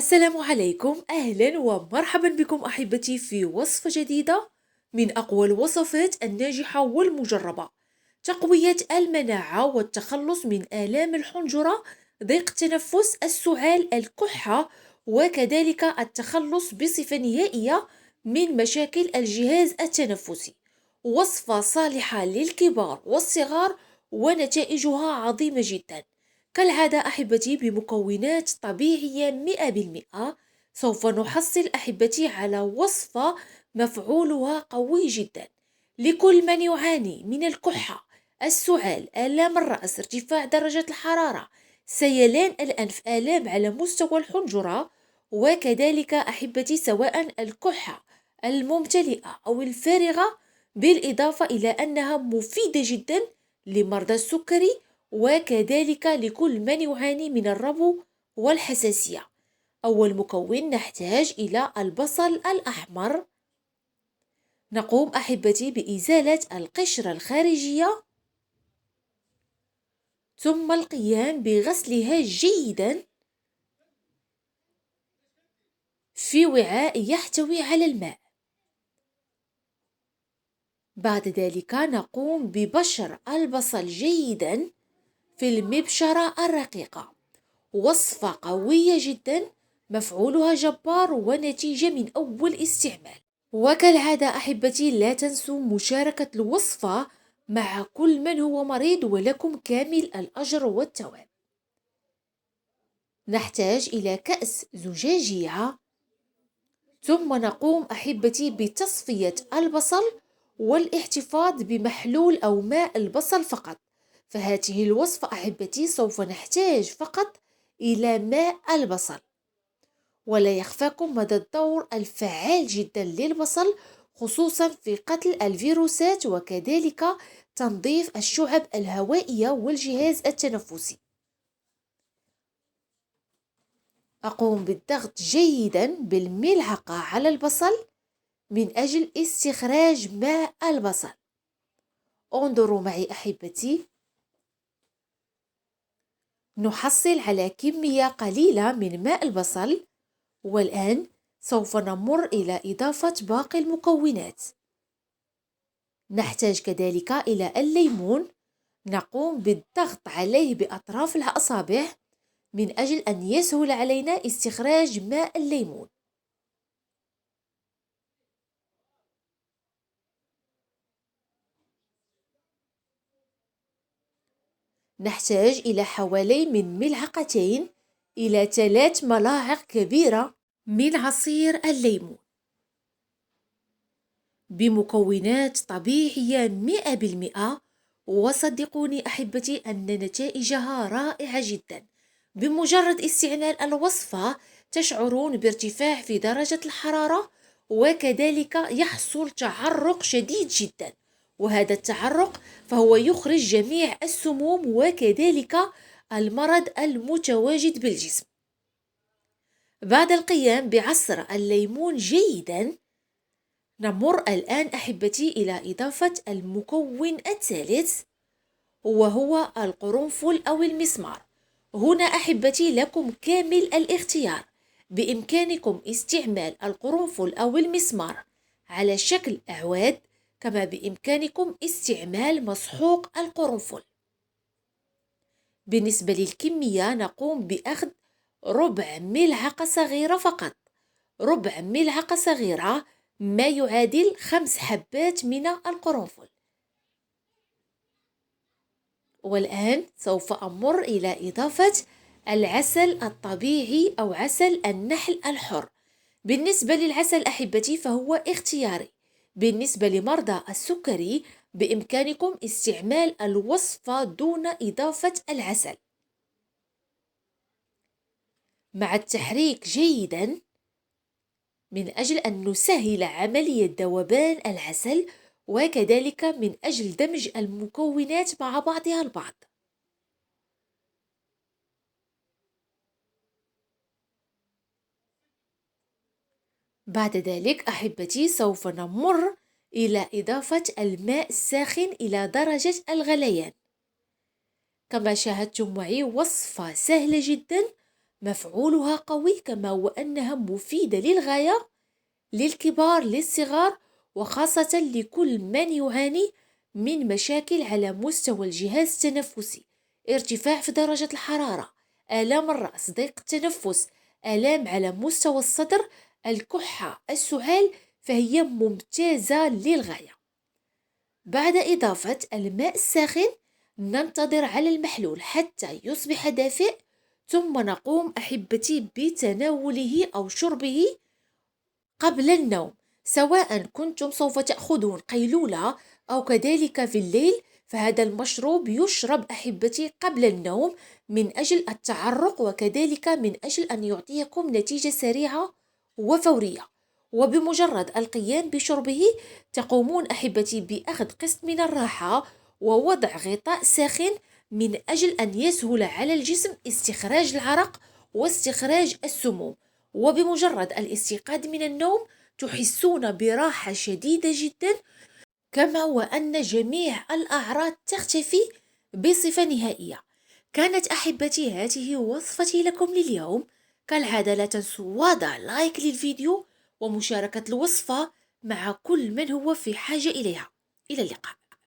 السلام عليكم، أهلا ومرحبا بكم أحبتي في وصفة جديدة من أقوى الوصفات الناجحة والمجربة. تقوية المناعة والتخلص من آلام الحنجرة، ضيق التنفس، السعال، الكحة، وكذلك التخلص بصفة نهائية من مشاكل الجهاز التنفسي. وصفة صالحة للكبار والصغار، ونتائجها عظيمة جدا. كالعادة أحبتي بمكونات طبيعية 100%. سوف نحصل أحبتي على وصفة مفعولها قوي جدا لكل من يعاني من الكحة، السعال، آلام الرأس، ارتفاع درجة الحرارة، سيلان الأنف، آلام على مستوى الحنجرة. وكذلك أحبتي سواء الكحة الممتلئة أو الفارغة، بالإضافة إلى أنها مفيدة جدا لمرضى السكري، وكذلك لكل من يعاني من الربو والحساسية. أول مكون نحتاج إلى البصل الأحمر. نقوم أحبتي بإزالة القشرة الخارجية، ثم القيام بغسلها جيدا في وعاء يحتوي على الماء. بعد ذلك نقوم ببشر البصل جيدا في المبشرة الرقيقة. وصفة قوية جدا، مفعولها جبار، ونتيجة من أول استعمال. وكالعادة أحبتي لا تنسوا مشاركة الوصفة مع كل من هو مريض، ولكم كامل الأجر والثواب. نحتاج إلى كأس زجاجية، ثم نقوم أحبتي بتصفية البصل والاحتفاظ بمحلول أو ماء البصل فقط. فهذه الوصفة أحبتي سوف نحتاج فقط إلى ماء البصل. ولا يخفاكم مدى الدور الفعال جدا للبصل، خصوصا في قتل الفيروسات وكذلك تنظيف الشعب الهوائية والجهاز التنفسي. أقوم بالضغط جيدا بالملعقة على البصل من أجل استخراج ماء البصل. انظروا معي أحبتي، نحصل على كمية قليلة من ماء البصل. والآن سوف نمر إلى إضافة باقي المكونات. نحتاج كذلك إلى الليمون. نقوم بالضغط عليه بأطراف الأصابع من أجل أن يسهل علينا استخراج ماء الليمون. نحتاج إلى حوالي من ملعقتين إلى 3 ملاعق كبيرة من عصير الليمون، بمكونات طبيعية 100%. وصدقوني أحبتي أن نتائجها رائعة جدا. بمجرد استعمال الوصفة تشعرون بارتفاع في درجة الحرارة، وكذلك يحصل تعرق شديد جدا. وهذا التعرق فهو يخرج جميع السموم وكذلك المرض المتواجد بالجسم. بعد القيام بعصر الليمون جيدا، نمر الآن أحبتي إلى إضافة المكون الثالث، وهو القرنفل أو المسمار. هنا أحبتي لكم كامل الاختيار. بإمكانكم استعمال القرنفل أو المسمار على شكل أعواد، كما بإمكانكم استعمال مسحوق القرنفل. بالنسبة للكمية نقوم بأخذ ربع ملعقة صغيرة فقط، ربع ملعقة صغيرة، ما يعادل 5 حبات من القرنفل. والآن سوف أمر إلى إضافة العسل الطبيعي أو عسل النحل الحر. بالنسبة للعسل أحبتي فهو اختياري. بالنسبة لمرضى السكري بإمكانكم استعمال الوصفة دون إضافة العسل. مع التحريك جيدا من أجل أن نسهل عملية ذوبان العسل، وكذلك من أجل دمج المكونات مع بعضها البعض. بعد ذلك أحبتي سوف نمر إلى إضافة الماء الساخن إلى درجة الغليان. كما شاهدتم معي وصفة سهلة جدا، مفعولها قوي، كما هو أنها مفيدة للغاية للكبار للصغار، وخاصة لكل من يعاني من مشاكل على مستوى الجهاز التنفسي: ارتفاع في درجة الحرارة، آلام الرأس، ضيق التنفس، آلام على مستوى الصدر، الكحة، السعال، فهي ممتازة للغاية. بعد إضافة الماء الساخن ننتظر على المحلول حتى يصبح دافئ، ثم نقوم أحبتي بتناوله أو شربه قبل النوم، سواء كنتم سوف تأخذون قيلولة أو كذلك في الليل. فهذا المشروب يشرب أحبتي قبل النوم من أجل التعرق، وكذلك من أجل أن يعطيكم نتيجة سريعة وفورية. وبمجرد القيام بشربه تقومون أحبتي بأخذ قسط من الراحة ووضع غطاء ساخن من أجل أن يسهل على الجسم استخراج العرق واستخراج السموم. وبمجرد الاستيقاظ من النوم تحسون براحة شديدة جدا، كما وأن جميع الأعراض تختفي بصفة نهائية. كانت أحبتي هذه وصفتي لكم لليوم. كالعادة لا تنسوا وضع لايك للفيديو ومشاركة الوصفة مع كل من هو في حاجة إليها. إلى اللقاء.